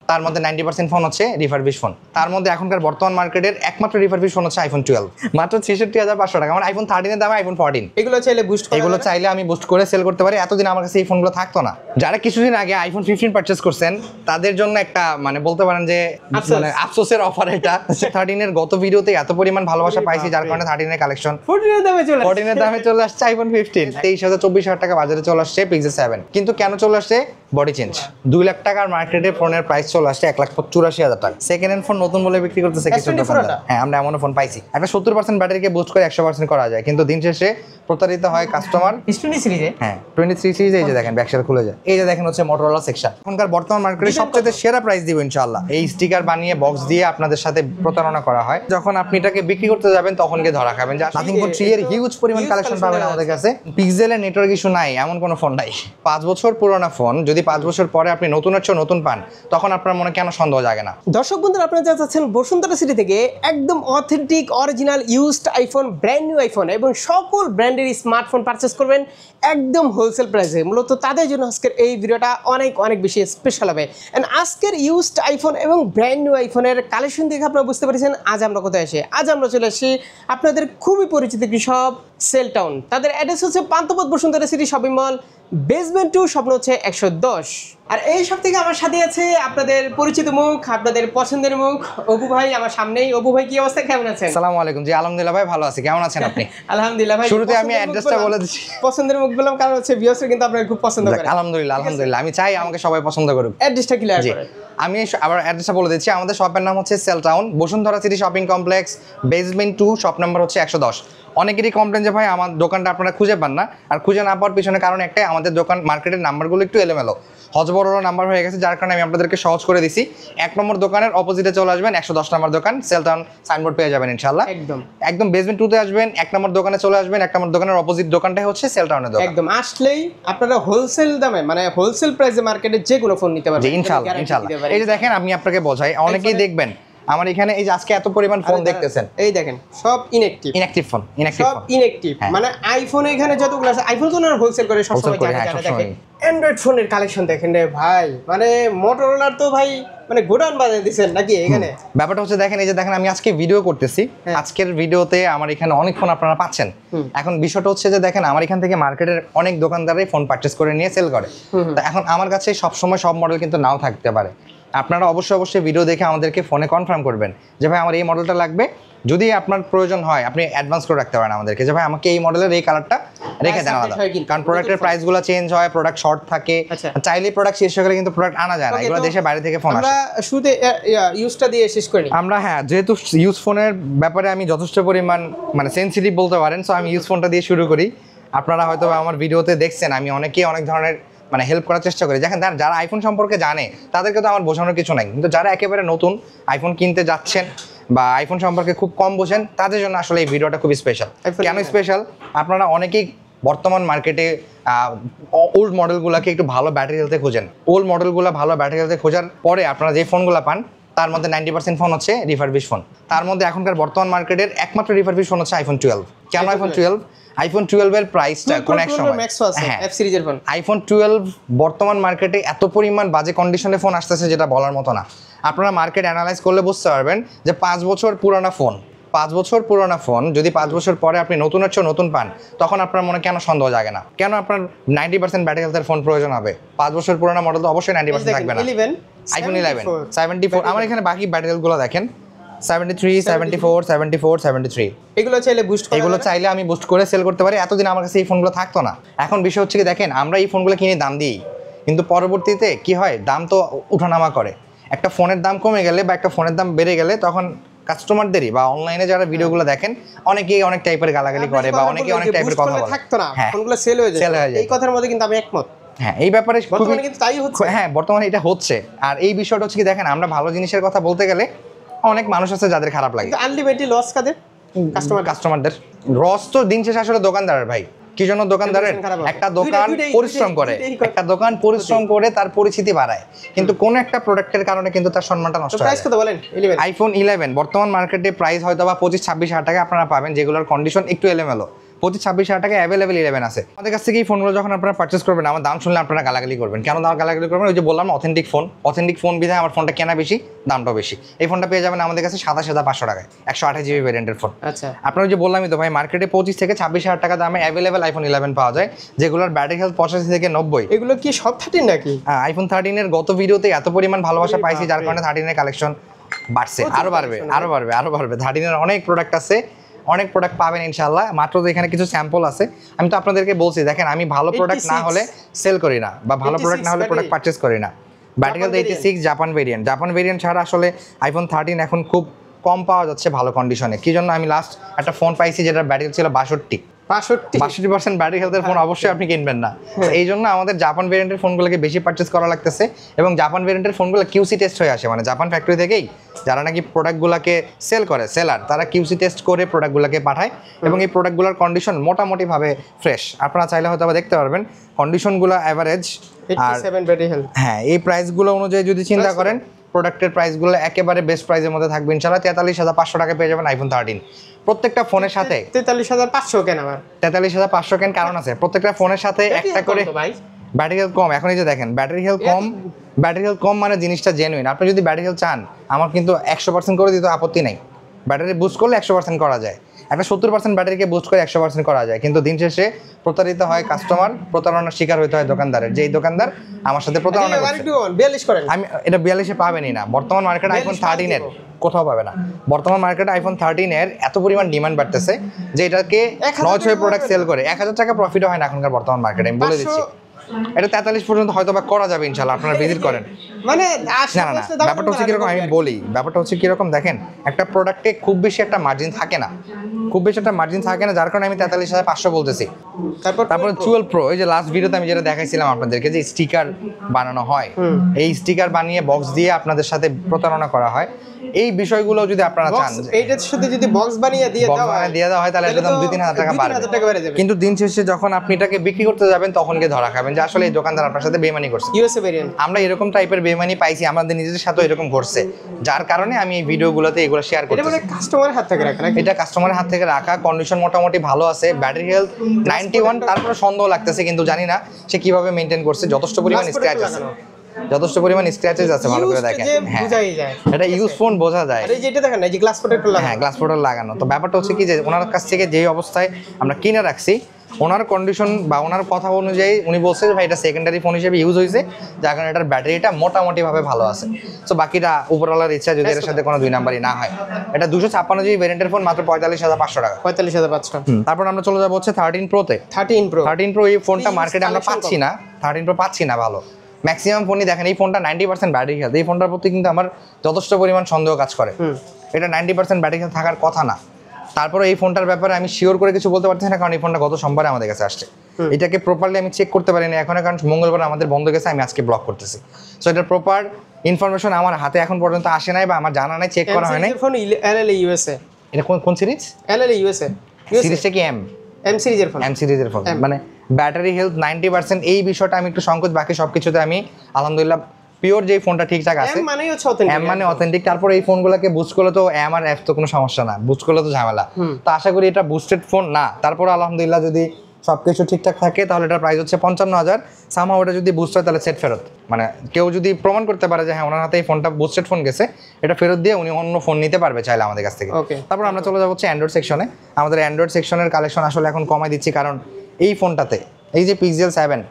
তার মধ্যে 90% ফোন হচ্ছে রিফারবিশ ফোন। তার মধ্যে এখনকার বর্তমান মার্কেটের একমাত্র রিফারবিশ ফোন হচ্ছে আইফোন 12, মাত্র 63,500 টাকা। মানে আইফোন 13 এর দামে আইফোন 14। এগুলো চাইলে আমি বুস্ট করে সেল করতে পারি। এতদিন আমার কাছে এই ফোনগুলো থাকতো না। যারা কিছুদিন আগে আইফোন 15 পারচেজ করছেন তাদের জন্য একটা মানে বলতে পারেন যে মানে আফসোসের অফার এটা। 13 এর গত ভিডিওতে এত পরিমাণ ভালোবাসা পাইছি যার কারণে 13 এর কালেকশন 14 এর দামে চলে আসছে আইফোন 15। 23,000-24,000 টাকা বাজারে চলে আসছে পিক্সেল 7। কিন্তু কেন চলে আসছে? Body change. 2 লাখ টাকার মার্কেটে ফোনের প্রাইস চলে আসছে 1,84,000 টাকা। সেকেন্ড হ্যান্ড ফোন নতুন বলে বিক্রি করতেছে কিছু দোকানদার। হ্যাঁ, আমরা এমন ফোন পাইছি একটা 70% ব্যাটারিকে বুস্ট করে 100% করা যায়, কিন্তু দিন শেষে প্রতারিত হয় কাস্টমার। 23 সিরিজে, হ্যাঁ 23 সিরিজে এই যে দেখেন ব্যাকসাইড খুলে যায়। এই যে দেখেন হচ্ছে মোটরোলা সেকশন। এখনকার বর্তমান মার্কেটে সবচেয়ে সেরা প্রাইস দিব ইনশাআল্লাহ। এই স্টিকার বানিয়ে বক্স দিয়ে আপনাদের সাথে প্রতারণা করা হয়। যখন আপনি এটাকে বিক্রি করতে যাবেন তখন গিয়ে ধরা খাবেন। যে নাথিং ফর 3 এর হিউজ পরিমাণ কালেকশন পাবেন আমাদের কাছে। পিক্সেলের নেটওয়ার্ক ইস্যু নাই এমন কোনো ফোন নাই। 5 বছর পুরোনো ফোন যদি 5 বছর পরে আপনি নতুনের চেয়ে নতুন পান তখন আপনার মনে কেন সন্দেহ জাগে না? দর্শক বন্ধুরা, আপনারা যা চাচ্ছেন বসুন্ধরা সিটি থেকে একদম authentic original used iPhone, brand new iPhone এবং সকল ব্র্যান্ডের স্মার্টফোন পারচেস করবেন একদম হোলসেল প্রাইসে। মূলত তাদের জন্য আজকের এই ভিডিওটা অনেক অনেক বেশি স্পেশাল হবে। এন্ড আজকের ইউজড আইফোন এবং ব্র্যান্ড নিউ আইফোনের কালেকশন দেখে আপনারা বুঝতে পারছেন আজ আমরা কোথায় আসি। আজ আমরা চলে আসি আপনাদের খুবই পরিচিত একটি শপ, সেল টাউন। তাদের অ্যাড্রেস হচ্ছে Panthapath Bashundhara city shopping mall, basement 2, স্বপ্ন হচ্ছে 110। আর এই সব থেকে আমার সাথে আছে আপনাদের পরিচিত মুখ, আপনাদের পছন্দের মুখ, অপু ভাই আমার সামনেই। অপু ভাই কি অবস্থা, কেমন আছেন? আসসালামু আলাইকুম। জি আলহামদুলিল্লাহ ভাই, ভালো আছি। কেমন আছেন আপনি? আলহামদুলিল্লাহ ভাই। শুরুতে আমি অ্যাড্রেসটা বলে দিচ্ছি। পছন্দের মুখ বললাম কারণ হচ্ছে ভিউয়ার্সরা কিন্তু আপনাকে খুব পছন্দ করে। আলহামদুলিল্লাহ আলহামদুলিল্লাহ, আমি চাই আমাকে সবাই পছন্দ করুক। অ্যাড্রেসটা ক্লিয়ার করেন। আমি আবার অ্যাড্রেসটা বলে দিচ্ছি। আমাদের শপের নাম হচ্ছে Cell Town, Bashundhara city shopping complex, basement 2, shop number হচ্ছে 110। অনেকেরই কমপ্লেন যে ভাই আমার দোকানটা আপনারা খুঁজে পান না। আর খুঁজে না পাওয়ার পিছনে কারণ একটাই, আমাদের দোকান মার্কেটের নাম্বারগুলো একটু এলোমেলো, হজবড় নাম্বার হয়ে গেছে, যার কারণে আমি আপনাদেরকে সহজ করে দিছি। 1 নম্বর দোকানের অপোজিটে চলে আসবেন, 110 নম্বর দোকান, সেল টাউন সাইনবোর্ড পেয়ে যাবেন ইনশাআল্লাহ। একদম বেসমেন্ট 2 তে আসবেন, 1 নম্বর দোকানে চলে আসবেন। 1 নম্বর দোকানের অপোজিট দোকানটাই হচ্ছে সেল টাউনের দোকান। একদম আসলেই আপনারা হোলসেল দামে মানে হোলসেল প্রাইসে মার্কেটে যে কোনো ফোন নিতে পারবেন ইনশাআল্লাহ ইনশাআল্লাহ। এই যে দেখেন আমি আপনাকে বোঝাই, অনেকেই দেখবেন আমার এখানে এই যে আজকে এত পরিমাণ ফোন দেখতেছেন, এই দেখেন সব ইনঅ্যাক্টিভ ফোন, সব ইনঅ্যাক্টিভ। মানে আইফোন এখানে যতগুলো আছে আইফোন তো না হোলসেল করে সব সময় জানা দেখেন। অ্যান্ড্রয়েড ফোনের কালেকশন দেখেন রে ভাই, মানে মোটরোলার তো ভাই মানে গোডাউন বানিয়ে দিবেন নাকি এখানে? ব্যাপারটা হচ্ছে দেখেন, এই যে দেখেন আমি আজকে ভিডিও করতেছি, আজকের ভিডিওতে আমার এখানে অনেক ফোন আপনারা পাচ্ছেন। এখন বিষয়টা হচ্ছে যে দেখেন আমার এখান থেকে মার্কেটের অনেক দোকানদারই ফোন পারচেজ করে নিয়ে সেল করে। তো এখন আমার কাছে সব সময় সব মডেল কিন্তু নাও থাকতে পারে। আপনারা অবশ্যই ভিডিও দেখে আমাদেরকে ফোনে কনফার্ম করবেন যে ভাই আমার এই মডেলটা লাগবে। যদি আপনার প্রয়োজন হয় আপনি অ্যাডভান্স করে রাখতে পারেন আমাদেরকে যে ভাই আমাকে এই মডেলের এই কালারটা রেখে দেন আলাদা, কারণ প্রোডাক্টের প্রাইসগুলো চেঞ্জ হয়, প্রোডাক্ট শর্ট থাকে, চাইলে প্রোডাক্ট শেষ হয়ে গেলে কিন্তু প্রোডাক্ট আনা যায় না। এগুলো দেশের বাইরে থেকে ফোন আসে। আমরা শুরুতে ইউজটা দিয়ে শেষ করি আমরা। হ্যাঁ, যেহেতু ইউজ ফোনের ব্যাপারে আমি যথেষ্ট পরিমাণ মানে সেনসিটিভ বলতে পারেন, সো আমি ইউজ ফোনটা দিয়ে শুরু করি। আপনারা হয়তো আমার ভিডিওতে দেখছেন আমি অনেক ধরনের মানে হেল্প করার চেষ্টা করি। দেখেন যারা আইফোন সম্পর্কে জানে তাদেরকে তো আমার বোঝানোর কিছু নাই, কিন্তু যারা একেবারে নতুন আইফোন কিনতে যাচ্ছেন বা আইফোন সম্পর্কে খুব কম বোঝেন তাদের জন্য আসলে এই ভিডিওটা খুব স্পেশাল। কেন স্পেশাল? আপনারা অনেকেই বর্তমান মার্কেটে ওল্ড মডেলগুলোকে একটু ভালো ব্যাটারি হেলথে খোঁজেন। ওল্ড মডেলগুলো ভালো ব্যাটারি হেলথে খোঁজার পরে আপনারা যে ফোনগুলো পান তার মধ্যে 90% ফোন হচ্ছে রিফারবিশ ফোন। তার মধ্যে এখনকার বর্তমান মার্কেটের একমাত্র রিফারবিশ ফোন হচ্ছে আইফোন 12। কেন আইফোন 12? আইফোন 12 এর প্রাইসটা কোন এক সময় এফ সিরিজের ফোন, আইফোন 12 বর্তমান মার্কেটে এত পরিমাণ বাজে কন্ডিশনে ফোন আসতেছে যেটা বলার মতো না। আপনারা মার্কেট অ্যানালাইজ করলে বুঝতে পারবেন যে 5 বছর পুরোনো ফোন, 5 বছর পুরোনো ফোন যদি 5 বছর পরে আপনি নতুনের চেয়ে নতুন পান তখন আপনার মনে কেন সন্দেহ জাগে না? কেন আপনার 90% ব্যাটারি হেলথের ফোন প্রয়োজন হবে? 5 বছর পুরোনো মডেল তো অবশ্যই 90% থাকবে না। আইফোন 11 74, আমার এখানে বাকি ব্যাটারি হেলথগুলো দেখেন 73, 74, 74, 73। এগুলো চাইলে আমি বুস্ট করে সেল করতে পারি। এতদিন আমার কাছে এই ফোনগুলো থাকতো না। এখন বিষয় হচ্ছে কি দেখেন, আমরা এই ফোনগুলো কিনে দাম দিই, কিন্তু পরবর্তীতে কি হয় দাম তো উঠানামা করে। একটা ফোনের দাম কমে গেলে বা একটা ফোনের দাম বেড়ে গেলে তখন কাস্টমারদেরই বা অনলাইনে যারা ভিডিওগুলো দেখেন অনেকেই অনেক টাইপের গালাগালি করে বা অনেকে অনেক টাইপের কথা বলে। থাকতো না, ফোনগুলো সেল হয়ে যায়। এই কথার মধ্যে কিন্তু আমি একমত। হ্যাঁ, এই ব্যাপারে বর্তমানে কিন্তু তাই হচ্ছে। হ্যাঁ, বর্তমানে এটা হচ্ছে। আর এই বিষয়টা হচ্ছে কি দেখেন, আমরা ভালো জিনিসের কথা বলতে গেলে অনেক মানুষ আছে যাদের খারাপ লাগে। আলটিমেটলি লস কাদের? কাস্টমারদের। লস তো দিন শেষে আসলে দোকানদারের ভাই। কি জন্য দোকানদারের? একটা দোকান পরিশ্রম করে তার পরিচিতি বাড়ায়, কিন্তু কোন একটা প্রোডাক্টের কারণে কিন্তু তার সম্মানটা নষ্ট হয়। প্রাইস কত বলেন? আইফোন 11 বর্তমান মার্কেটে প্রাইস হয়তো বা 25-26 হাজার টাকা আপনারা পাবেন, যেগুলোর কন্ডিশন একটু এলোমেলো। 25-26 হাজার টাকা অ্যাভেলেবেল 11 আছে আমাদের কাছ থেকে। এই ফোনগুলো যখন আপনারা পারচেস করবেন, আমার দাম শুনলে আপনারা গালাগালি করবেন। কেন দাম গালাগালি করবেন? ওই যে বললাম অথেন্টিক ফোন বিধায় আমার ফোনটা কেনা বেশি, দামটাও বেশি। এই ফোনটা পেয়ে যাবেন আমাদের কাছে 27,500 টাকায়, 128 জিবি ভ্যারিয়েন্টের ফোন। আচ্ছা, আপনারা যে বললামই তো ভাই, মার্কেটে 25-26 হাজার টাকা দামে অ্যাভেলেবেল আইফোন 11 পাওয়া যায়, যেগুলোর ব্যাটারি হেলথ 85 থেকে 90। এগুলো কি সব 13 নাকি? হ্যাঁ, আইফোন 13 এর গত ভিডিওতে এত পরিমাণ ভালোবাসা পাইছি, যার কারণে 13 এর কালেকশন বাড়ছে, আরো বাড়বে। 13 এর অনেক প্রোডাক্ট আছে, অনেক প্রোডাক্ট পাবেন ইনশাআল্লাহ। মাত্র তো এখানে কিছু স্যাম্পল আছে। আমি তো আপনাদেরকে বলছি, দেখেন আমি ভালো প্রোডাক্ট না হলে সেল করি না, বা ভালো প্রোডাক্ট না হলে প্রোডাক্ট পারচেস করি না। ব্যাটারি 86 জাপান ভেরিয়েন্ট ছাড়া আসলে আইফোন 13 এখন খুব কম পাওয়া যাচ্ছে ভালো কন্ডিশনে। কি জন্য আমি লাস্ট একটা ফোন পাইছি যেটার ব্যাটারি ছিল 62% ব্যাটারি হেলথের ফোন, অবশ্যই আপনি কিনবেন না। এই জন্য আমাদের জাপান ভেরিয়েন্টের ফোনগুলোকে বেশি পারচেস করা লাগতেছে, এবং জাপান ভেরিয়েন্টের ফোনগুলো কিউসি টেস্ট হয়ে আসে, মানে জাপান ফ্যাক্টরি থেকেই যারা নাকি প্রোডাক্টগুলোকে সেল করে, সেলার, তারা কিউসি টেস্ট করে প্রোডাক্টগুলোকে পাঠায়, এবং এই প্রোডাক্টগুলোর কন্ডিশন মোটামুটিভাবে ফ্রেশ। আপনারা চাইলে হয়তো আবার দেখতে পারবেন কন্ডিশনগুলো অ্যাভারেজ। আর 87 ব্যাটারি হেলথ। হ্যাঁ, এই প্রাইসগুলো অনুযায়ী যদি চিন্তা করেন, প্রোডাক্টের প্রাইসগুলো একেবারে বেস্ট প্রাইসের মধ্যে থাকবে ইনশাআল্লাহ। 43,500 টাকা পেয়ে যাবেন আইফোন 13 প্রত্যেকটা ফোনের সাথে। 43,500 কেন আবার? 43,500 কেন কারণ আছে, প্রত্যেকটা ফোনের সাথে একটা করে ভাই ব্যাটারি হেলথ কম। এখন এই যে দেখেন, ব্যাটারি হেলথ কম মানে জিনিসটা জেনুইন। আপনি যদি ব্যাটারি হেলথ চান, আমার কিন্তু 100% করে দিতে আপত্তি নাই। ব্যাটারি বুস্ট করলে 100% করা যায়, একটা 70% ব্যাটারিকে বুস্ট করে 100% করা যায়, কিন্তু দিন শেষে প্রতারিত হয় কাস্টমার, প্রতারণার শিকার হতে হয় দোকানদারের। যেই দোকানদার আমার সাথে প্রতারণা করছে, 42 করেন। আমি এটা 42-এ পাবেনই না। বর্তমান মার্কেটে আইফোন 13 এর কোথাও পাবে না। বর্তমান মার্কেটে আইফোন 13 এর এত পরিমাণ ডিমান্ড বাড়তেছে যে এটাকে 9-6 প্রোডাক্ট সেল করে 1,000 টাকা প্রফিটও হয় না এখনকার বর্তমান মার্কেটে। আমি বলে দিচ্ছি, এটা 43 পর্যন্ত হয়তো বা করা যাবে ইনশাআল্লাহ, আপনারা ভিজিট করেন। মানে না, ব্যাপারটা হচ্ছে কিরকম, আমি বলি ব্যাপারটা হচ্ছে কিরকম। দেখেন, একটা প্রোডাক্টে খুব বেশি একটা মার্জিন থাকে না, যার কারণে আমি 43,500 বলতেছি। তারপর 12 প্রো, এই যে লাস্ট ভিডিওতে আমি যেটা দেখাইছিলাম আপনাদেরকে, যে স্টিকার বানানো হয়, এই স্টিকার বানিয়ে বক্স দিয়ে আপনাদের সাথে প্রতারণা করা হয়। এই বিষয়গুলো যদি আপনারা চান, এইটার সাথে যদি বক্স বানিয়ে দিয়ে দেওয়া হয় তাহলে এটার দাম 2-3 হাজার টাকা বাড়বে। কিন্তু দিন শেষে যখন আপনি এটাকে বিক্রি করতে যাবেন, তখন গিয়ে ধরা খাবেন যে আসলে এই দোকানদার আপনার সাথে বেইমানি করছে। ইউএসএ ভেরিয়েন্ট, আমরা এরকম টাইপের বেইমানি পাইছি, আমাদের নিজেদের সাথে এরকম ঘটছে, যার কারণে আমি এই ভিডিওগুলোতে এগুলো শেয়ার করতেছি। এটা মানে কাস্টমারের হাত থেকে রাখা, এটা কাস্টমারের হাত থেকে রাখা। কন্ডিশন মোটামুটি ভালো আছে, ব্যাটারি হেলথ 91। তারপরে সন্দেহ লাগতেছে, কিন্তু জানি না সে কিভাবে মেইনটেইন করছে। যথেষ্ট পরিমাণ স্ক্র্যাচেস আছে, ভালো করে দেখেন। হ্যাঁ, এটা ইউজ ফোন বোঝা যায়। আরে যেটা দেখেন না, যে গ্লাস প্রোটেক্টর লাগানো, হ্যাঁ, গ্লাস প্রোটেক্টর লাগানো। তো ব্যাপারটা হচ্ছে কি, যে ওনার কাছ থেকে যে অবস্থায় আমরা কিনে রাখছি, ওনার কন্ডিশন বা ওনার কথা অনুযায়ী উনি বলছে যে ভাই এটা সেকেন্ডারি ফোন হিসেবে ইউজ হয়েছে, যার কারণে এটার ব্যাটারিটা মোটামুটি ভাবে ভালো আছে। তো বাকিটা উপরওয়ালার ইচ্ছা, যদি এর সাথে কোনো 2 নাম্বারই না হয়। এটা 256 জিবি ভ্যারিয়েন্টের ফোন, মাত্র 45,500 টাকা। 45,500। তারপর আমরা চলে যাবো হচ্ছে 13 প্রোতে। 13 প্রো এই ফোনটা মার্কেটে আমরা পাচ্ছি না, 13 প্রো পাচ্ছি না ভালো। ম্যাক্সিমাম ফোনই দেখেন এই ফোনটা 90% ব্যাটারি হেলথ। এই ফোনটার প্রতি কিন্তু আমার যথেষ্ট পরিমাণ সন্দেহ কাজ করে। এটা 90% ব্যাটারি হেলথ থাকার কথা না। তারপরে এই ফোনটার ব্যাপারে আমি শিওর করে কিছু বলতে পারছি না, কারণ এই ফোনটা গত সোমবারে আমাদের কাছে আসছে। এটাকে প্রপারলি আমি চেক করতে পারিনি এখন, কারণ মঙ্গলবার আমাদের বন্ধ গেছে, আমি আজকে ব্লক করতেছি। সো এটার প্রপার ইনফরমেশন আমার হাতে এখন পর্যন্ত আসে নাই, বা আমার জানা নাই, চেক করা হয় নাই। Phone LLA USA. এটা কোন সিরিজ? এলএলএ ইউএসএ। সিরিজটা কি এম সিরিজের ফোন। মানে ব্যাটারি হেলথ 90%, এই বিষয়টা আমি একটু সংকোচ, বাকি সবকিছুতে আমি আলহামদুলিল্লাহ পিওর। যে ফোনটা ঠিকঠাক আছে, এম মানে অথেন্টিক। তারপর এই ফোনগুলোকে বুস্ট করলে তো এম আর এফ তো কোনো সমস্যা না, বুস্ট করলে তো ঝামেলা। তো আশা করি এটা বুস্টেড ফোন না। তারপর আলহামদুলিল্লাহ যদি সবকিছু ঠিকঠাক থাকে, তাহলে এটার প্রাইস হচ্ছে 55,000। সামহাও এটা যদি বুস্ট হয়, তাহলে সেট ফেরত। মানে কেউ যদি প্রমাণ করতে পারে যে হ্যাঁ ওনার হাতে এই ফোনটা বুস্টেড ফোন গেছে, এটা ফেরত দিয়ে উনি অন্য ফোন নিতে পারবে চাইলে আমাদের কাছ থেকে। তারপর আমরা চলে যাবো হচ্ছে অ্যান্ড্রয়েড সেকশনে। আমাদের অ্যান্ড্রয়েড সেকশনের কালেকশন আসলে এখন কমাই দিচ্ছি, কারণ এই ফোনটাতে, এই যে Pixel 7,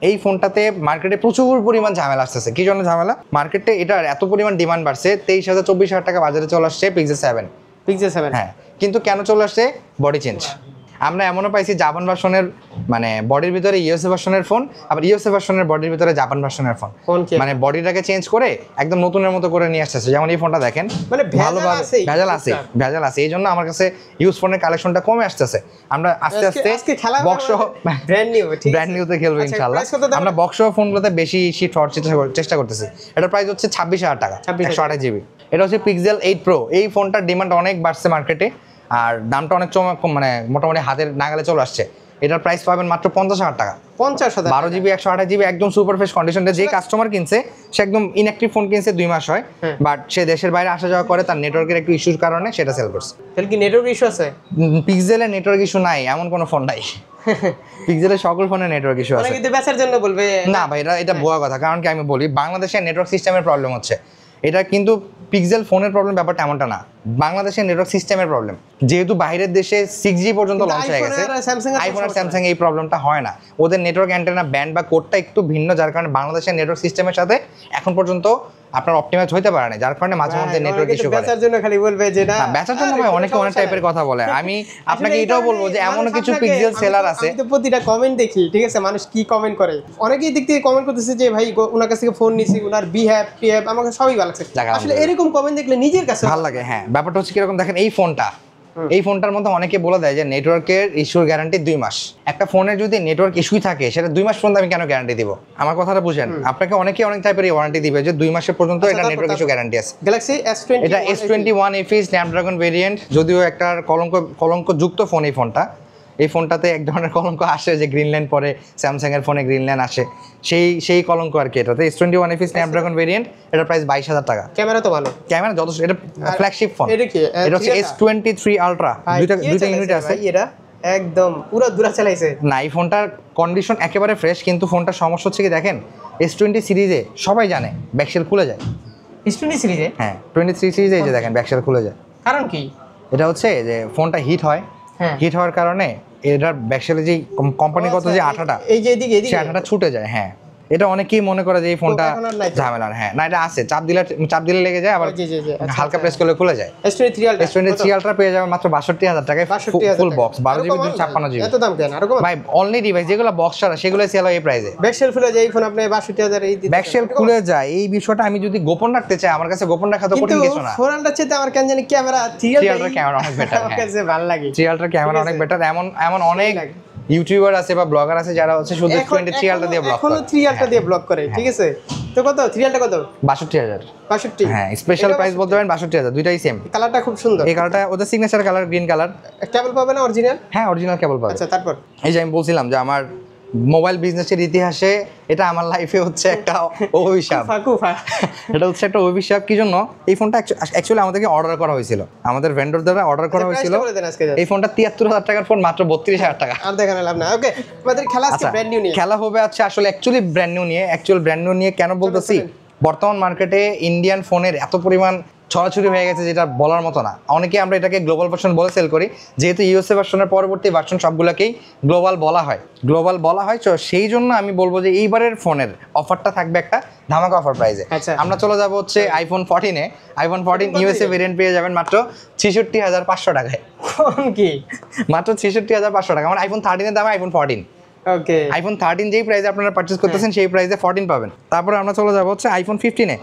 এই ফোনটাতে মার্কেটে প্রচুর পরিমাণ ঝামেলা আসতেছে। কি জন্য ঝামেলা? মার্কেটে এটার এত পরিমাণ ডিমান্ড বাড়ছে, 23,000-24,000 টাকা বাজারে চলে আসছে Pixel 7। হ্যাঁ, কিন্তু কেন চলে আসছে? Body change. আমরা এমনও পাইছি জাপান ভার্সনের, মানে বডির ভিতরে ইউএসএ ভার্সনের ফোন, আবার ইউএসএ ভার্সনের বডির ভিতরে জাপান ভার্সনের ফোন। মানে বডিটাকে চেঞ্জ করে একদম নতুনের মতো করে নিয়ে আসতেছে। যেমন এই ফোনটা দেখেন, মানে ভালোভাবে ভেজাল আছে। এই জন্য আমার কাছে ইউজ ফোনের কালেকশনটা কমে আসতেছে। আমরা আস্তে আস্তে বক্স ব্র্যান্ড নিউতে খেলবো ইনশাআল্লাহ। আমরা বক্স ফোনগুলোতে বেশি শিফট হওয়ার চেষ্টা করতেছি। এটার প্রাইস হচ্ছে 26,000 টাকা, 128 জিবি। এটা হচ্ছে Pixel 8 Pro। এই ফোনটার ডিমান্ড অনেক বাড়ছে মার্কেটে, আর দামটা অনেক মানে মোটামুটি হাতের নাগালে চলে আসছে। এটার প্রাইস পাবেন মাত্র 50,000 টাকা। 50,000 12 জিবি 128 জিবি একদম সুপার ফ্রেশ কন্ডিশনে। যে কাস্টমার কিনছে সে একদম ইনঅ্যাক্টিভ ফোন কিনছে 2 মাস হয়, বাট সে দেশের বাইরে আসা যাওয়া করে, তার নেটওয়ার্কের একটু ইস্যুর কারণে সেটা সেল করছে। তাহলে কি নেটওয়ার্ক ইস্যু আছে? পিক্সেলের নেটওয়ার্ক ইস্যু নাই এমন কোনো ফোন নাই। পিক্সেলের সকল ফোনের নেটওয়ার্ক ইস্যু আছে। অনেকে তো বেচার জন্য বলবে না ভাই, এটা ভুয়া কথা। কারণ কি আমি বলি, বাংলাদেশের নেটওয়ার্ক সিস্টেমের প্রবলেম হচ্ছে এটা, কিন্তু পিক্সেল ফোনের প্রবলেম ব্যাপারটা এমনটা না, বাংলাদেশের নেটওয়ার্ক সিস্টেমের প্রবলেম। যেহেতু বাইরের দেশে 6G পর্যন্ত লঞ্চ হয়ে গেছে, আইফোন আর স্যামসাং এই প্রবলেমটা হয় না। ওদের নেটওয়ার্ক অ্যান্টেনা ব্যান্ড বা কোডটা একটু ভিন্ন, যার কারণে বাংলাদেশের নেটওয়ার্ক সিস্টেমের সাথে এখন পর্যন্ত আপনার অপটিমাইজ হইতে পারে না, যার কারণে মাঝে মধ্যে নেটওয়ার্ক ইস্যু করে। বেচার জন্য খালি বলবে যে না, বেচার জন্য ভাই অনেকে অনেক টাইপের কথা বলে। আমি আপনাকে এটাও বলবো যে এমন কিছু পিক্সেল সেলার আছে। আমি তো প্রতিটা কমেন্ট দেখি, ঠিক আছে, মানুষ কি কমেন্ট করে। অনেকেই দিক থেকে কমেন্ট করতেছে যে ভাই ওনার কাছ থেকে ফোন নিছি, ওনার বিহেভ টিহেভ আমাকে সবই ভালো লাগছে। আসলে এরকম কমেন্ট দেখলে নিজের কাছে ভালো লাগে। হ্যাঁ, ব্যাপারটা হচ্ছে কিরকম দেখেন, এই ফোনটার মধ্যে অনেকে বলে দেয় যে নেটওয়ার্কের ইস্যুর গ্যারান্টি 2 মাস। একটা ফোনের যদি নেটওয়ার্ক ইস্যুই থাকে সেটা 2 মাস পর্যন্ত আমি কেন গ্যারান্টি দিব? আমার কথাটা বুঝেন। আপনাকে অনেকে অনেক টাইপের ওয়ারেন্টি দিবে যে 2 মাসের পর্যন্ত এটা নেটওয়ার্ক ইস্যু গ্যারান্টি আছে। গ্যালাক্সি S21, এটা S21 FE স্ন্যাপড্রাগন ভেরিয়েন্ট, যদিও একটা কলঙ্কযুক্ত ফোন। এই ফোনটাতে এক ধরনের কলঙ্ক আসে যে গ্রিন লাইন পরে, স্যামসাং এর ফোনে গ্রিন লাইন আসে, সেই কলঙ্ক আর কি। এটাতে S21 FE স্ন্যাপড্রাগন ভেরিয়েন্ট, এটার প্রাইস 22,000 টাকা। ক্যামেরা তো ভালো, ক্যামেরা যথেষ্ট, এটা ফ্ল্যাগশিপ ফোন। এটা কি এটা হচ্ছে S23 আলট্রা, দুইটা ইউনিট আছে। এটা একদম পুরো দূরা চালাইছে না, এই ফোনটার কন্ডিশন একেবারে ফ্রেশ, কিন্তু ফোনটার সমস্যা হচ্ছে কি দেখেন, S20 সিরিজে সবাই জানে ব্যাকশেল খুলে যায়। S20 সিরিজে? হ্যাঁ, 23 সিরিজে এই যে দেখেন ব্যাকশেল খুলে যায়। কারণ কি? এটা হচ্ছে যে ফোনটা হিট হয়, হিট হওয়ার কারণে এটার ব্যাকশেলে যে কোম্পানিগত যে আঠাটা, এই যে এদিকে সেই আঠাটা ছুটে যায়। হ্যাঁ, এটা অনেকেই মনে করে যে এই ফোনটা ঝামেলার। হ্যাঁ না, এটা আছে, চাপ দিলে লেগে যায়, আবার হালকা প্রেস করলে খুলে যায়। S23 আলট্রা পেয়ে যাবেন মাত্র 62,000 টাকায়, ফুল বক্স, 12 জিবি 256 জিবি। এত দাম কেন? আর কম ভাই অনলি ডিভাইস যেগুলো বক্স ছাড়া সেগুলোই সেল হয় এই প্রাইসে। ব্যাকশেল খুলে যায় এই ফোন আপনি 62,000 এই দিতে। ব্যাকশেল খুলে যায়, এই বিষয়টা আমি যদি গোপন রাখতে চাই, আমার কাছে গোপন রাখা তো কঠিন কিছু না। ফোন আলট্রা চেয়ে আমার কেন জানি ক্যামেরা 3 আলট্রা ক্যামেরা অনেক বেটার। আমার কাছে ভালো লাগে 3 আলট্রা ক্যামেরা অনেক বেটার। এমন অনেক ইউটিউবার আছে বা ব্লগার আছে যারা হচ্ছে শুধু 23 আলট্রা দিয়ে ব্লগ করে, এখনো 3 আলট্রা দিয়ে ব্লগ করে, ঠিক আছে। তো কত 3 আলট্রা কত? 62,000। 62? হ্যাঁ, স্পেশাল প্রাইস বলতে পারেন 62,000, দুইটাই সেম। কালারটা খুব সুন্দর, এই কালারটা ওদের সিগনেচার কালার, গ্রিন কালার। কেবল পাবে না অরিজিনাল? হ্যাঁ, অরিজিনাল কেবল পাবে। আচ্ছা, তারপর এই যে আমি বলছিলাম যে আমার মোবাইল বিজনেসের ইতিহাসে এটা আমার লাইফে হচ্ছে একটা অভিশাপ। এটা হচ্ছে একটা অভিশাপ। কি জন্য? এই ফোনটা অ্যাকচুয়ালি আমাদেরকে অর্ডার করা হয়েছিল, আমাদের ভেন্ডর দ্বারা অর্ডার করা হয়েছিল। এই ফোনটা 73,000 টাকার ফোন, মাত্র 32,000 টাকা। আর দেখানো লাভ না। ওকে, আমাদের খেলা আজকে ব্র্যান্ড নিউ নিয়ে খেলা হবে। আচ্ছা, আসলে অ্যাকচুয়ালি ব্র্যান্ড নিউ নিয়ে কেন বলতেছি, বর্তমান মার্কেটে ইন্ডিয়ান ফোনের এত পরিমাণ ছড়াছড়ি হয়ে গেছে যেটা বলার মতো না। অনেকে আমরা এটাকে গ্লোবাল ভার্সন বলে সেল করি, যেহেতু ইউএসএ ভার্সনের পরবর্তী ভার্সন সবগুলোকেই গ্লোবাল বলা হয়। তো সেই জন্য আমি বলবো যে এইবারের ফোনের অফারটা থাকবে একটা ধামাকা অফার প্রাইসে। আমরা চলে যাবো হচ্ছে আইফোন 14 ইউএসএ ভেরিয়েন্ট পেয়ে যাবেন মাত্র 66,500 টাকায়। কি মাত্র 66,500 টাকা। আমার আইফোন 13 এর দাম আইফোন 14। ওকে, আইফোন 13 যেই প্রাইসে আপনারা পারচেজ করতেছেন সেই প্রাইসে 14 পাবেন। তারপরে আমরা চলে যাবো হচ্ছে আইফোন 15-এ।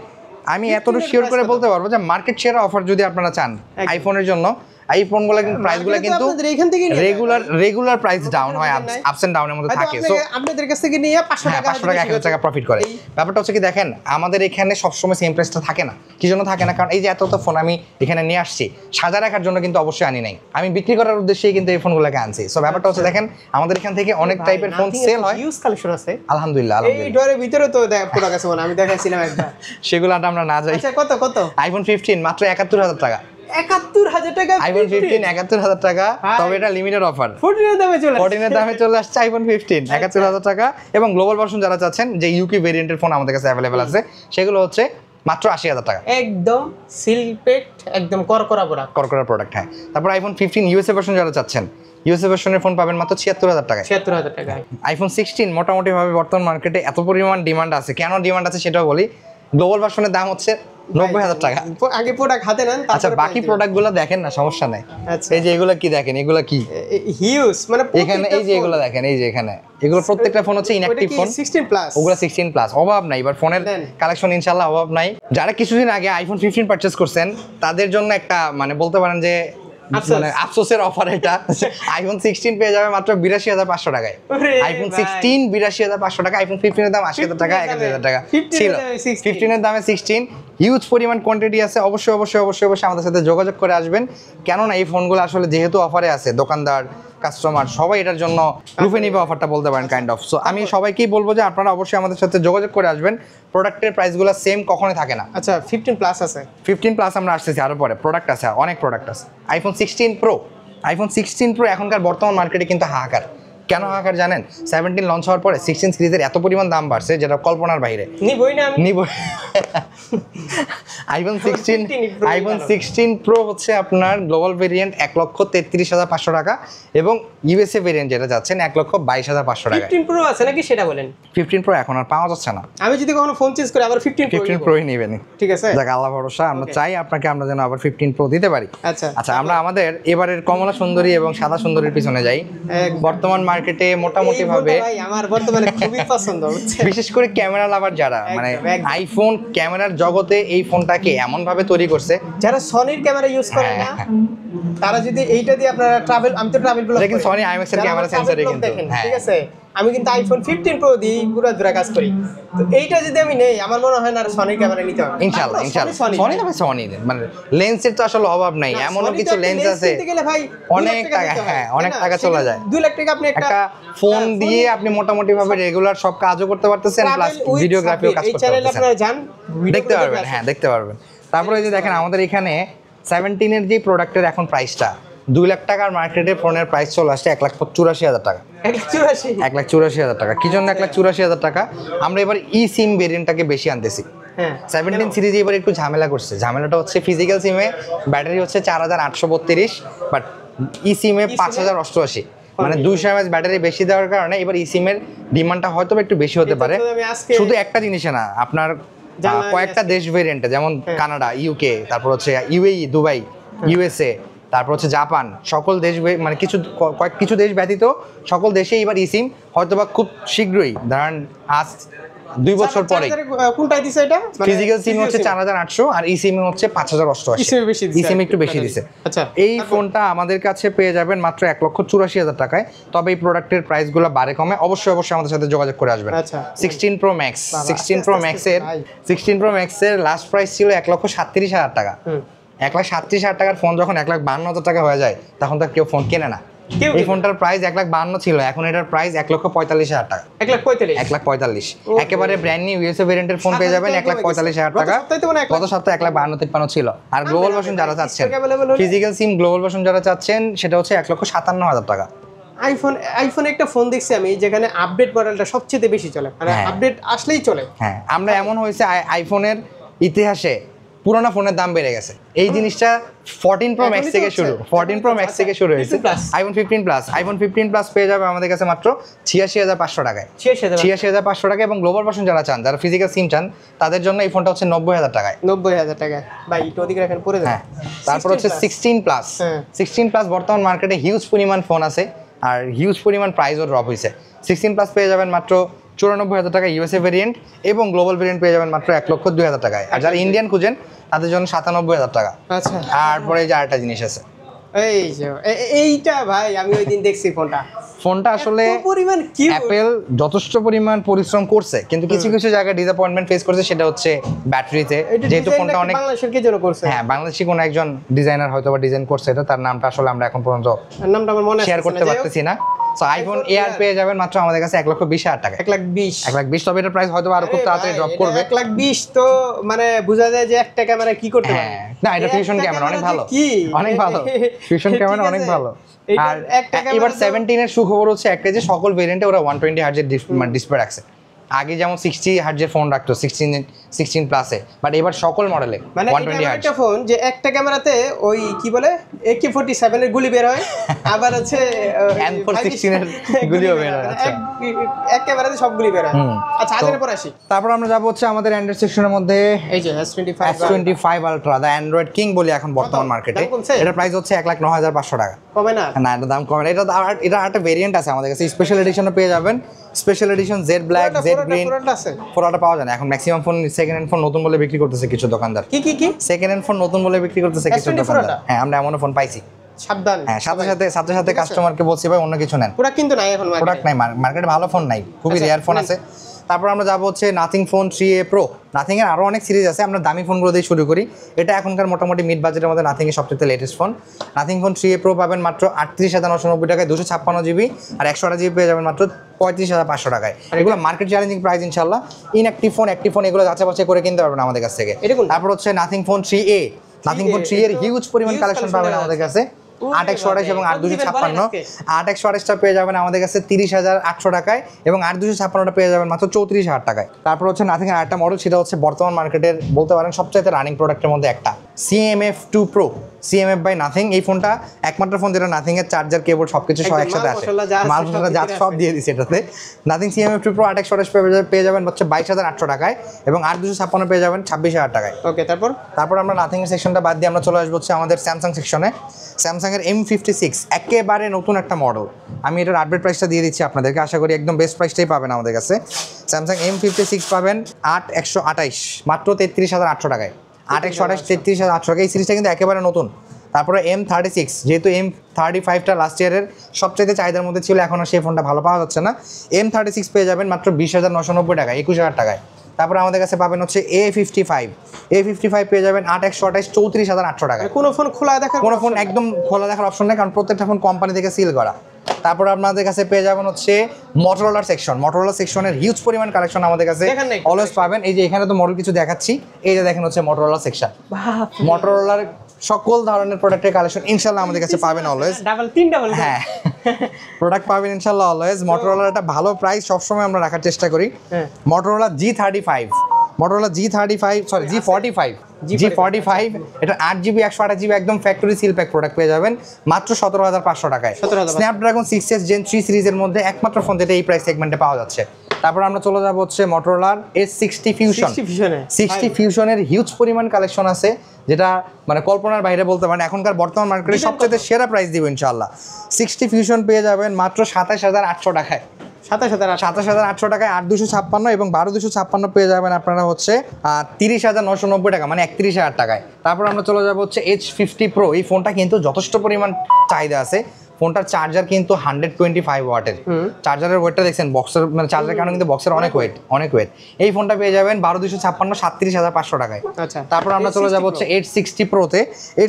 আমি এতটুকু শিওর করে বলতে পারবো যে মার্কেট শেয়ার অফার যদি আপনারা চান আইফোনের জন্য, এই ফোনগুলো কিন্তু প্রাইসগুলো কিন্তু রেগুলার প্রাইস ডাউন হয়, আপস এন্ড ডাউনের মধ্যে থাকে। সো আপনাদের কাছ থেকে নিয়ে 500 টাকা 1,000 টাকা প্রফিট করে। ব্যাপারটা হচ্ছে কি দেখেন, আমাদের এখানে সবসময় সেম প্রাইসটা থাকে না। কি জন্য থাকে না? কারণ এই যে এত ফোন আমি এখানে নিয়ে আসছি, সাজা রাখার জন্য কিন্তু অবশ্যই আনি নাই, আমি বিক্রি করার উদ্দেশ্যেই কিন্তু এই ফোনগুলোকে আনছি। সো ব্যাপারটা হচ্ছে দেখেন, আমাদের এখান থেকে অনেক টাইপের ফোন সেল হয়। ইউজ কালেকশন আছে আলহামদুলিল্লাহ। এই ডোরের ভিতরে তো প্রোডাক্ট আছে, আমি দেখাইছিলাম একবার। সেগুলো আমরা না যাই। আচ্ছা, কত? আইফোন 15 মাত্র 71,000 টাকা। 71,000 টাকা আইফোন 15 71,000 টাকা। তবে এটা লিমিটেড অফার। 14 এর দামে চলে আসছে আইফোন 15 71,000 টাকা। এবং গ্লোবাল ভার্সন যারা চাচ্ছেন, যে ইউকে ভেরিয়েন্টের ফোন আমাদের কাছে অ্যাভেলেবেল আছে, সেগুলো হচ্ছে মাত্র 80,000 টাকা। একদম সিলপেট, একদম করকরা প্রোডাক্ট। হ্যাঁ, তারপর আইফোন 15 ইউএসএ ভার্সন যারা চাচ্ছেন, ইউএসএ ভার্সনের ফোন পাবেন মাত্র 76,000 টাকায়। 76,000 টাকা। আইফোন 16 মোটামুটি ভাবে বর্তমান মার্কেটে এত পরিমাণ ডিমান্ড আছে। কেন ডিমান্ড আছে সেটাও বলি। গ্লোবাল ভার্সনের দাম হচ্ছে 90,000 টাকা। আগে প্রোডাক্ট হাতে নেন, আচ্ছা, বাকি প্রোডাক্টগুলো দেখেন না, সমস্যা নাই। এই যে এগুলো কি দেখেন, এগুলো কি হিউজ, মানে এখানে এই যে এগুলো দেখেন, এই যে এখানে এগুলো প্রত্যেকটা ফোন হচ্ছে ইনঅ্যাকটিভ ফোন। 16 প্লাস, ওগুলো 16 প্লাস। অভাব নাই, এবার ফোনের কালেকশন ইনশাআল্লাহ অভাব নাই। যারা কিছুদিন আগে আইফোন 15 পারচেজ করছেন তাদের জন্য একটা মানে বলতে পারেন যে মানে আফসোসের অফার এটা। আইফোন 16 পেয়ে যাবে মাত্র 82,500 টাকায়। আইফোন 16 82,500 টাকা। আইফোন 15 এর দাম 80,000 টাকা, 1,000 টাকা ছিল। 15 এর দামে 16 হিউজ পরিমাণ কোয়ান্টিটি আছে। অবশ্যই আমাদের সাথে যোগাযোগ করে আসবেন, কেননা এই ফোনগুলো আসলে যেহেতু অফারে আছে, দোকানদার কাস্টমার সবাই এটার জন্য রুফে নিবে অফারটা বলতে পারেন কাইন্ড অফ। সো আমি সবাইকেই বলবো যে আপনারা অবশ্যই আমাদের সাথে যোগাযোগ করে আসবেন। প্রোডাক্টের প্রাইসগুলো সেম কখনোই থাকে না। আচ্ছা 15 প্লাস আছে, 15 প্লাস আমরা আসতেছি, আরও পরে প্রোডাক্ট আছে, অনেক প্রোডাক্ট আছে। আইফোন 16 প্রো, আইফোন 16 প্রো এখনকার বর্তমান মার্কেটে কিন্তু হাহাকার। কেন হাহাকার জানেন? 17 লঞ্চ হওয়ার পরে 16 সিরিজের এত পরিমাণ দাম বাড়ছে যেটা কল্পনার বাইরে। নিবই না আমি। নিব আইফোন 16 প্রো হচ্ছে আপনার গ্লোবাল ভেরিয়েন্ট 1,33,500 টাকা এবং ইউএসএ ভেরিয়েন্ট যেটা যাচ্ছেন 1,22,500 টাকা। 15 প্রো আছে নাকি সেটা বলেন। 15 প্রো এখন আর পাওয়া যাচ্ছে না। আমি যদি কখনো ফোন চেঞ্জ করি আবার 15 প্রোই নেবেন, ঠিক আছে? যাক আল্লাহ ভরসা। আমরা চাই আপনাকে আমরা যেন আবার 15 প্রো দিতে পারি। আচ্ছা আমরা আমাদের এবারের কমলা সুন্দরী এবং সাদা সুন্দরীর পিছনে যাই। বর্তমান মার্কেটে মোটামুটি ভাবে ভাই আমার বর্তমানে খুবই পছন্দ হচ্ছে, বিশেষ করে ক্যামেরা লাভার যারা, মানে আইফোন ক্যামেরার জগতে এই ফোনটাকে এমন ভাবে তৈরি করছে, যারা সনির ক্যামেরা ইউজ করে না তারা যদি এইটা দিয়ে আপনারা ট্রাভেল, আমি তো ট্রাভেল ব্লগ দেখেন সনি আইম্যাক্স এর ক্যামেরা সেন্সরে কিন্তু ঠিক আছে, আমি কিন্তু আইফোন 15 প্রো দিয়ে পুরো দুরা কাজ করি। তো এইটা যদি আমি নেই আমার মনে হয় না সনির ক্যামেরা নিতে হবে। ইনশাআল্লাহ সনি তবে সনি, মানে লেন্সের তো আসলে অভাব নাই, এমন কিছু লেন্স আছে অনেক টাকা, হ্যাঁ অনেক টাকা চলে যায়। 2 লাখ টাকা আপনি একটা ফোন দিয়ে আপনি মোটামুটি ভাবে রেগুলার সব কাজও করতে পারতেছেন, প্লাস ভিডিওগ্রাফিও কাজ করতে পারতেছেন। আপনারা যান দেখতে পারবেন, হ্যাঁ দেখতে পারবেন। তারপরে এই যে দেখেন আমাদের এখানে 17 এর যে প্রোডাক্টের এখন প্রাইসটা 2 লাখ টাকার মার্কেটে ফোনের প্রাইস চলে আসছে 1,84,000 টাকা। 1,84,000 টাকা। কি জন্য 1,84,000 টাকা? আমরা এবার ই সিম ভেরিয়েন্টটাকে বেশি আনতেছি। 17 সিরিজে এবার একটু ঝামেলা করছে। ঝামেলাটা হচ্ছে ফিজিক্যাল সিমে ব্যাটারি হচ্ছে 4832, বাট ই সিমে 5088, মানে 200 mAh ব্যাটারি বেশি দেওয়ার কারণে এবার ই সিমের ডিমান্ডটা হয়তো একটু বেশি হতে পারে। শুধু একটা জিনিসে না, আপনার কয়েকটা দেশ ভেরিয়েন্টে, যেমন কানাডা, ইউকে, তারপর হচ্ছে ইউএই, দুবাই, ইউএসএ, তারপর হচ্ছে জাপান, সকল দেশ মানে কিছু দেশ ব্যতীত সকল দেশে এবার ই সিম হয়তোবা খুব শীঘ্রই, ধরেন আজ 2 বছর পরে। কোনটা দিছে এটা? ফিজিক্যাল সিম হচ্ছে 4800 আর ই সিম হচ্ছে 5088। ই সিম একটু বেশি দিছে। আচ্ছা এই ফোনটা আমাদের কাছে পেয়ে যাবেন মাত্র 1,84,000 টাকায়। তবে এই প্রোডাক্টের প্রাইসগুলো বাড়ে কমে, অবশ্যই আমাদের সাথে যোগাযোগ করে আসবেন। 16 প্রো ম্যাক্স, 16 প্রো ম্যাক্সের লাস্ট প্রাইস ছিল 1,37,000 টাকা। 1,37,000 টাকার ফোন যখন 1,52,000 টাকা হয়ে যায় তখন তো কেউ ফোন কেনে না। এই ফোনটার প্রাইস 1,52,000 ছিল, এখন এটার প্রাইস 1,45,000 টাকা। 1,45,000 একেবারে ব্র্যান্ড নিউ ইউএসএ ভেরিয়েন্টের ফোন পেয়ে যাবেন 1,45,000 টাকা। গত সপ্তাহে 1,52,053 ছিল। আর গ্লোবাল ভার্সন যারা চাচ্ছেন, ফিজিক্যাল সিম গ্লোবাল ভার্সন যারা চাচ্ছেন, সেটা হচ্ছে 1,57,000 টাকা। আইফোন একটা ফোন দেখছি আমি যেখানে আপডেট মডেলটা সবচেয়ে বেশি চলে, মানে আপডেট আসলেই চলে। হ্যাঁ, আমরা এমন হয়েছে আইফোনের ইতিহাসে পুরোনো ফোনের দাম বেড়ে গেছে। এই জিনিসটা 14 প্রো ম্যাক্স থেকে শুরু, 14 প্রো ম্যাক্স থেকে শুরু হয়েছে। আইফোন 15 প্লাস পেয়ে যাবে আমাদের কাছে মাত্র 86,500 টাকায়। 86,500 টাকা। এবং গ্লোবাল ভার্সন যারা চান, যারা ফিজিক্যাল সিম চান, তাদের জন্য এই ফোনটা হচ্ছে 90,000 টাকায়। 90,000 টাকায় ভাই, একটু অধিক রাখেন পরে দেন। তারপর হচ্ছে 16 প্লাস বর্তমান মার্কেটে হিউজ পরিমাণ ফোন আছে আর হিউজ পরিমাণ প্রাইসও ড্রপ হয়েছে। 16 প্লাস পেয়ে যাবেন মাত্র 94,000 টাকা ইউএসএ ভেরিয়েন্ট, এবং গ্লোবাল ভেরিয়েন্ট পেয়ে যাবেন মাত্র 1,02,000 টাকায়। আর যারা ইন্ডিয়ান খুঁজেন তাদের জন্য 97,000 টাকা। আচ্ছা, তারপরে যে আরেকটা জিনিস আছে, এই যে এইটা ভাই আমি ওই দিন দেখছি ফোনটা আসলে অ্যাপেল যথেষ্ট পরিমাণ পরিশ্রম করছে, কিন্তু কিছু কিছু জায়গায় ডিসঅ্যাপয়েন্টমেন্ট ফেস করছে, সেটা হচ্ছে ব্যাটারিতে। যেহেতু ফোনটা অনেক বাংলাদেশের কে যেন করছে, হ্যাঁ বাংলাদেশি কোন একজন ডিজাইনার হয়তো বা ডিজাইন করছে এটা, তার নামটা আসলে আমরা এখন পর্যন্ত নামটা আমার মনে শেয়ার করতে পারতেছি না। সো আইফোন এয়ার পেয়ে যাবেন মাত্র আমাদের কাছে 1,20,000 টাকা। 1,20,000। তবে এটার প্রাইস হয়তো আরো খুব তাড়াতাড়ি ড্রপ করবে। 1,20,000 তো মানে বোঝা যায় যে একটা ক্যামেরা কি করতে পারে। না, এটা ফিউশন ক্যামেরা অনেক ভালো, অনেক ভালো, ফিউশন ক্যামেরা অনেক ভালো। আর এবার 17 এর সুখবর হচ্ছে একটা, যে সকল ভেরিয়েন্টে ওরা 120 হার্জের ডিসপ্লে রাখছে। আগে যেমন 60 হার্জের ফোন রাখতো 16 প্লাসে, বাট এবার সকল মডেলে 120 হার্জ। একটা ফোন যে একটা ক্যামেরাতে ওই কি বলে AK-47 এর গুলি বের হয়, আবার হচ্ছে M416 এর গুলিও বের হয়। আচ্ছা, এক ক্যামেরাতে সব গুলি বের হয়। আচ্ছা, আজের পর আসি। তারপর আমরা যাব হচ্ছে আমাদের অ্যান্ড্রয়েড সেকশনের মধ্যে। এই যে S25 আলট্রা, দা অ্যান্ড্রয়েড কিং বলি এখন বর্তমান মার্কেটে। এটার প্রাইস হচ্ছে 1,09,500 টাকা। কমে না? না, এটা দাম কমে না। এটা একটা ভেরিয়েন্ট আছে আমাদের কাছে, স্পেশাল এডিশনও পেয়ে যাবেন। Special edition jet black, Z green, পুরোটা পাওয়া যায় না এখন। Maximum phone second hand phone নতুন বলে বিক্রি করতেছে কিছু দোকানদার। কি সেকেন্ড হ্যান্ড ফোন নতুন বলে বিক্রি করতেছে কিছু দোকানদার। হ্যাঁ, আমরা এমন ফোন পাইছি। সাবধান। হ্যাঁ, সাথে সাথে কাস্টমারকে বলছি ভাই অন্য কিছু নেন। প্রোডাক্ট কিন্তু নাই এখন, প্রোডাক্ট নাই মার্কেটে, ভালো ফোন নাই, খুবই রেয়ার ফোন আছে। তারপর আমরা যাবো হচ্ছে নাথিং ফোন 3A Pro। নাথিংয়ের আরও অনেক সিরিজ আছে, আমরা দামি ফোনগুলো দিয়ে শুরু করি। এটা এখনকার মোটামুটি মিড বাজেটের মধ্যে নাথিংয়ের সবচেয়ে latest phone. Nothing phone 3A Pro পাবেন মাত্র 38,990 টাকায়, 256GB আর 128GB পেয়ে যাবেন মাত্র 35,500 টাকায়। এগুলো মার্কেট চ্যালেঞ্জিং প্রাইস ইনশাল্লাহ। ইনঅ্যাক্টিভ ফোন, অ্যাক্টিভ ফোন এগুলো যাচাই বাছাই করে কিনতে পারবেন আমাদের কাছ থেকে। তারপর হচ্ছে nothing phone 3A। Nothing phone 3 এর হিউজ পরিমাণ কালেকশন পাবেন আমাদের কাছে। 8/128 এবং 8/256। 8/128টা পেয়ে যাবেন আমাদের কাছে 30,800 টাকায় এবং 8/256টা পেয়ে যাবেন মাত্র 34,000 টাকায়। তারপর হচ্ছে নাথিং এর আরেকটা মডেল, সেটা হচ্ছে বর্তমান মার্কেটের বলতে পারেন সবচাইতে রানিং প্রোডাক্টের মধ্যে একটা, CMF 2 Pro। CMF by Nothing. এই ফোনটা একমাত্র ফোন যেটা নাথিং এর চার্জার, কেবল সবকিছু সহ একসাথে আসে, মাল মশলা যা সব দিয়ে দিচ্ছে এটাতে। নাথিং CMF 2 Pro 8/128 পেয়ে যাবেন হচ্ছে 22,800 টাকায় এবং 8/256 পেয়ে যাবেন 26,000 টাকায়। ওকে, তারপর আমরা নাথিং এর সেকশনটা বাদ দিয়ে আমরা চলে আসবো হচ্ছে আমাদের স্যামসাং সেকশনে। স্যামসাং এর M56 একেবারে নতুন একটা মডেল। আমি এটার আপডেট প্রাইসটা দিয়ে দিচ্ছি আপনাদেরকে, আশা করি একদম বেস্ট প্রাইসটাই পাবেন আমাদের কাছে। স্যামসাং M56 পাবেন 8/128 মাত্র 33,800 টাকায়। 8/128 33,800 টাকা। এই সিরিজটা কিন্তু একেবারে নতুন। তারপরে M36, যেহেতু M35টা লাস্ট ইয়ারের সবচাইতে চাহিদার মধ্যে ছিল, এখন আর সেই ফোনটা ভালো পাওয়া যাচ্ছে না। M36 পেয়ে যাবেন মাত্র 20,990 টাকায়, 21,000 টাকায়। তারপরে আমাদের কাছে পাবেন হচ্ছে A55 পেয়ে যাবেন 8/128 34,800 টাকায়। কোনো ফোন খোলা দেখার কোনো ফোন একদম খোলা দেখার অপশন নেই, কারণ প্রত্যেকটা ফোন কোম্পানি থেকে সিল করা। তারপর আপনাদের কাছে পেয়ে যাবেন হচ্ছে মোটরোলার সেকশন। মোটরোলা সেকশনের হিউজ পরিমাণ কালেকশন আমাদের কাছে অলওয়েজ পাবেন। এই যে এখানে তো মডেল কিছু দেখাচ্ছি, এই যে দেখেন হচ্ছে মোটরোলা সেকশন। মোটরোলার সকল ধরনের প্রোডাক্টের কালেকশন ইনশাল্লাহ আমাদের কাছে পাবেন অলওয়েজ। হ্যাঁ, প্রোডাক্ট পাবেন ইনশাল্লাহ অলওয়েজ। মোটরোলার একটা ভালো প্রাইস সবসময় আমরা রাখার চেষ্টা করি। মোটরোলা G45, এটা 8GB 128GB একদম ফ্যাক্টরি সিল প্যাক প্রোডাক্ট পেয়ে যাবেন মাত্র 17,500 টাকায়। স্ন্যাপড্রাগন 6S Gen 3 সিরিজের মধ্যে একমাত্র ফোন যেটা এই প্রাইস সেগমেন্টে পাওয়া যাচ্ছে। তারপর আমরা চলে যাবো হচ্ছে মোটরোলার S60 ফিউশনের হিউজ পরিমাণ কালেকশন আছে, যেটা মানে কল্পনার বাইরে বলতে পারেন। এখনকার বর্তমান মার্কেটে সবচেয়ে সেরা প্রাইস দিব ইনশাল্লাহ। 60 ফিউশন পেয়ে যাবেন মাত্র 27,800 টাকায়। 27,800 টাকায় 8/256 এবং 12/256 পেয়ে যাবেন আপনারা হচ্ছে 30,990 টাকা, মানে 31,000 টাকায়। তারপর আমরা চলে যাবো হচ্ছে H50 Pro। এই ফোনটা কিন্তু যথেষ্ট পরিমাণ চাহিদা আছে। ফোনটার চার্জার কিন্তু 125 ওয়াটের। চার্জারের ওয়েটটা দেখছেন, বক্সের মানে চার্জারের কারণে কিন্তু বক্সের অনেক ওয়েট। এই ফোনটা পেয়ে যাবেন 12/256 37,500 টাকায়। তারপর আমরা চলে যাবো হচ্ছে H60 Pro-তে।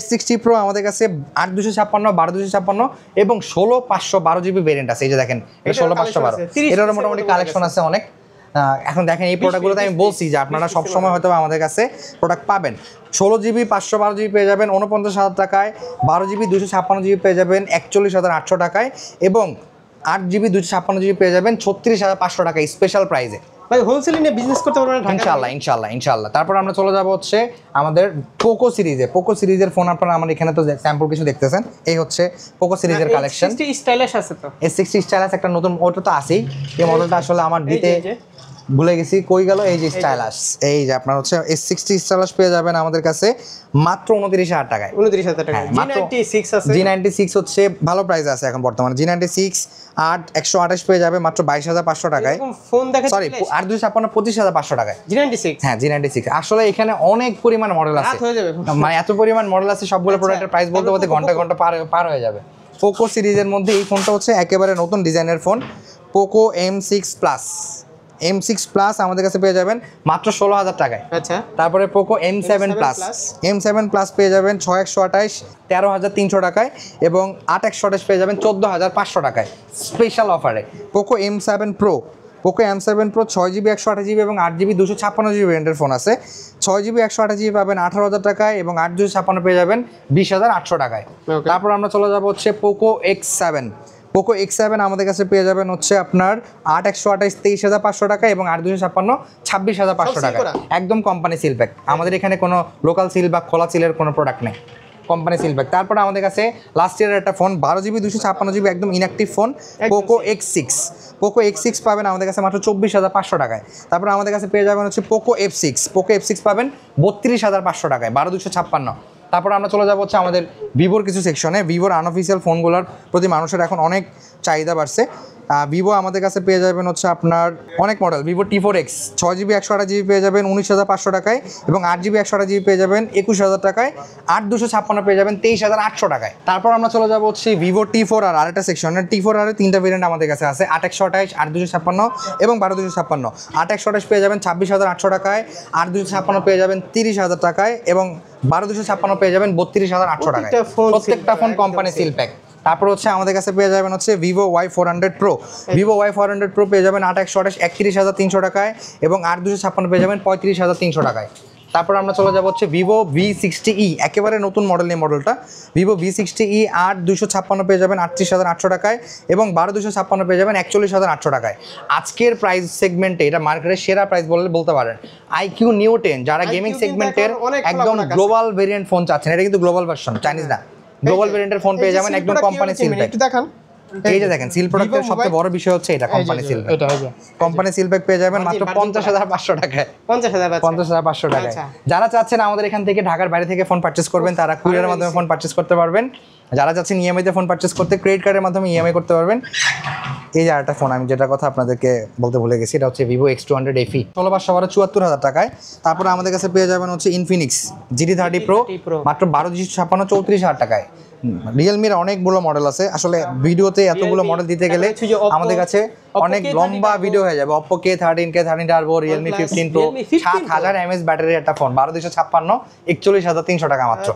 H60 Pro আমাদের কাছে 8/256 12/256 এবং 16/512GB ভেরিয়েন্ট আছে। এই যে দেখেন, এটা 16/512, এটারও মোটামুটি কালেকশন আছে অনেক। এখন দেখেন এই প্রোডাক্টগুলোতে আমি বলছি যে আপনারা সবসময় হয়তো আমাদের কাছে প্রোডাক্ট পাবেন। 16GB 512GB পেয়ে যাবেন 49,000 টাকায়, 12GB 256GB পেয়ে যাবেন 41,800 টাকায় এবং 8GB 256GB পেয়ে যাবেন 36,500 টাকায় স্পেশাল প্রাইসে। ভাই হোলসেল নিয়ে বিজনেস করতে পারবেন ইনশাআল্লাহ। তারপর আমরা চলে যাবো হচ্ছে আমাদের পোকো সিরিজের ফোন। আপনারা আমার এখানে তো স্যাম্পল কিছু দেখতেছেন, এই হচ্ছে পোকো সিরিজের কালেকশন। S60 স্টাইলাস একটা নতুন, ওটা তো আছেই। এই মডেলটা আসলে আমার দিতে ভুলে গেছি, কই গেল। এই যে স্টাইলাস, এই যে আপনার হচ্ছে S60 স্টাইলাস পেয়ে যাবেন আমাদের কাছে মাত্র 29,000 টাকায়। 29,000 টাকা। G96 হচ্ছে ভালো প্রাইস আছে এখন বর্তমানে। G96 128 পেয়ে যাবে মাত্র 22,500 টাকায়। ফোন দেখা সরি 8/256 25,500 টাকায়। G96, হ্যাঁ G96। আসলে এখানে অনেক পরিমাণ মডেল আছে, মানে এত পরিমাণ মডেল আছে, সবগুলো প্রোডাক্টের প্রাইস বলতে ঘন্টা পার হয়ে যাবে। পোকো সিরিজের মধ্যে এই ফোনটা হচ্ছে একেবারে নতুন ডিজাইনের ফোন, পোকো M6 প্লাস আমাদের কাছে পেয়ে যাবেন মাত্র 16,000 টাকায়। আচ্ছা। তারপরে পোকো M7 প্লাস পেয়ে যাবেন 6/128 13,300 টাকায় এবং 8/128 পেয়ে যাবেন 14,500 টাকায় স্পেশাল অফারে। Poco M7 Pro 6GB 128GB এবং 8GB 256GB ভেরিয়েন্টের ফোন আছে। 6GB 128GB পাবেন 18,000 টাকায় এবং 8/256 পেয়ে যাবেন 20,800 টাকায়। তারপর আমরা চলে যাবো হচ্ছে পোকো X7 আমাদের কাছে পেয়ে যাবেন হচ্ছে আপনার 8/128 23,500 টাকা এবং 8/256 26,500 টাকা, একদম কোম্পানি সিল প্যাক। আমাদের এখানে কোনো লোকাল সিল বা খোলা সিলের কোনো প্রোডাক্ট নেই, কোম্পানি সিল প্যাক। তারপরে আমাদের কাছে লাস্ট ইয়ারের একটা ফোন 12GB 256GB একদম ইনঅ্যাক্টিভ ফোন, পোকো X6 পাবেন আমাদের কাছে মাত্র 24,500 টাকায়। তারপরে আমাদের কাছে পেয়ে যাবেন হচ্ছে পোকো F6 পাবেন 32,500 টাকায় 12/256। তারপর আমরা চলে যাবো হচ্ছে আমাদের ভিভোর কিছু সেকশনে। ভিভোর আনঅফিসিয়াল ফোনগুলোর প্রতি মানুষের এখন অনেক চাহিদা বাড়ছে। ভিভো আমাদের কাছে পেয়ে যাবেন হচ্ছে আপনার অনেক model Vivo T4X 6GB 128GB পেয়ে যাবেন 19,500 টাকায় এবং 8GB 128GB পেয়ে যাবেন 21,000 টাকায় 8/256 পেয়ে যাবেন 23,800 টাকায়। তারপর আমরা চলে যাবো হচ্ছে ভিভো T4R আরেকটা সেকশনে। T4R এর তিনটা ভেরিয়েন্ট আমাদের কাছে আছে 8/128, 8/256 এবং 12/256। 8/128 পেয়ে যাবেন 26,800 টাকায়, 8/256 পেয়ে যাবেন 30,000 টাকায় এবং 12/256 পেয়ে যাবেন 32,800 টাকায়। প্রত্যেকটা ফোন কোম্পানি সিল প্যাক। তারপর হচ্ছে আমাদের কাছে পেয়ে যাবেন হচ্ছে Vivo Y400 Pro। Vivo Y400 Pro পেয়ে যাবেন 8/128 31,300 টাকায় এবং 8/256 পেয়ে যাবেন 35,300 টাকায়। তারপর আমরা চলে যাবো হচ্ছে ভিভো V60e, একেবারে নতুন মডেল এই মডেলটা। ভিভো V60e 8/256 পেয়ে যাবেন 38,800 টাকায় এবং 12/256 পেয়ে যাবেন 41,800 টাকায়। আজকের প্রাইস সেগমেন্টে এটা মার্কেটের সেরা প্রাইস বলতে পারেন। IQ Neo 10 যারা গেমিং সেগমেন্টের একদম গ্লোবাল ভেরিয়েন্ট ফোন চাচ্ছেন, এটা কিন্তু গ্লোবাল ভার্সন, চাইনিজ না, গ্লোবাল ভেরিয়েন্টের ফোন পেয়ে যাবেন একদম কোম্পানি সিল প্যাক। একটু দেখান, এই যে দেখেন সিল প্রোডাক্টের সবচেয়ে বড় বিষয় হচ্ছে এটা company seal pack. Company seal pack পেয়ে যাবেন মাত্র 50,500 টাকায়। 50,500 টাকায়। যারা চাচ্ছেন আমাদের এখান থেকে ঢাকার বাইরে থেকে ফোন পারচেজ করবেন তারা কুরিয়ারের মাধ্যমে ফোন পারচেজ করতে পারবেন। যারা চাচ্ছেন ইএমআই তে ফোন পারচেজ করতে ক্রেডিট কার্ডের মাধ্যমে ইএমআই করতে পারবেন। এই যে আরেকটা ফোন আমি যেটা কথা আপনাদেরকে বলতে ভুলে গেছি, এটা হচ্ছে ভিভো X200 FE 16/574,000 টাকায়। তারপরে আমাদের কাছে পেয়ে যাবেন হচ্ছে ইনফিনিক্স GT30 Pro মাত্র 12/256 34,000 টাকায়। রিয়েলমির অনেকগুলো মডেল আছে, আসলে ভিডিওতে এতগুলো মডেল দিতে গেলে আমাদের কাছে অনেক লম্বা ভিডিও হয়ে যাবে। Oppo K13 Turbo, Realme 15 Pro 7000 mAh ব্যাটারির একটা ফোন 12/256 41,300 টাকা মাত্র।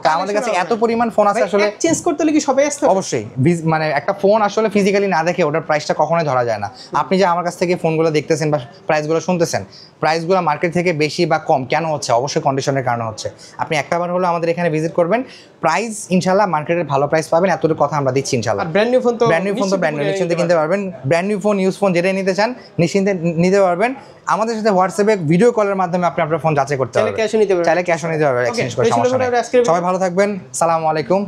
তা আমাদের কাছে এত পরিমাণ ফোন আছে, আসলে চেঞ্জ করতে হলে কি সবাই আসতে হবে? অবশ্যই মানে একটা ফোন আসলে ফিজিক্যালি না দেখে ওটার প্রাইসটা কখনোই ধরা যায় না। আপনি যে আমার কাছ থেকে ফোনগুলো দেখতেছেন বা প্রাইসগুলো শুনতেছেন, প্রাইসগুলো মার্কেট থেকে বেশি বা কম কেন হচ্ছে? অবশ্যই কন্ডিশনের কারণে হচ্ছে। আপনি একটাবার হলো আমাদের এখানে ভিজিট করবেন, প্রাইস ইনশাল্লাহ মার্কেটের ভালো প্রাইস পাবেন, এতটুকু কথা আমরা দিচ্ছি ইনশাল্লাহ। ব্র্যান্ড নিউ ফোন তো ব্র্যান্ড নিউ নিশ্চিন্তে কিনতে পারবেন। Brand new phone, use phone যেটাই নিতে চান নিশ্চিন্তে নিতে পারবেন। আমাদের সাথে হোয়াটসঅ্যাপে ভিডিও কলের মাধ্যমে আপনি আপনার ফোন যাচাই করতে পারবেন, চাইলে ক্যাশও নিতে পারবেন, এক্সচেঞ্জ করে সমস্যা নেই। সবাই ভালো থাকবেন, সালামু আলাইকুম।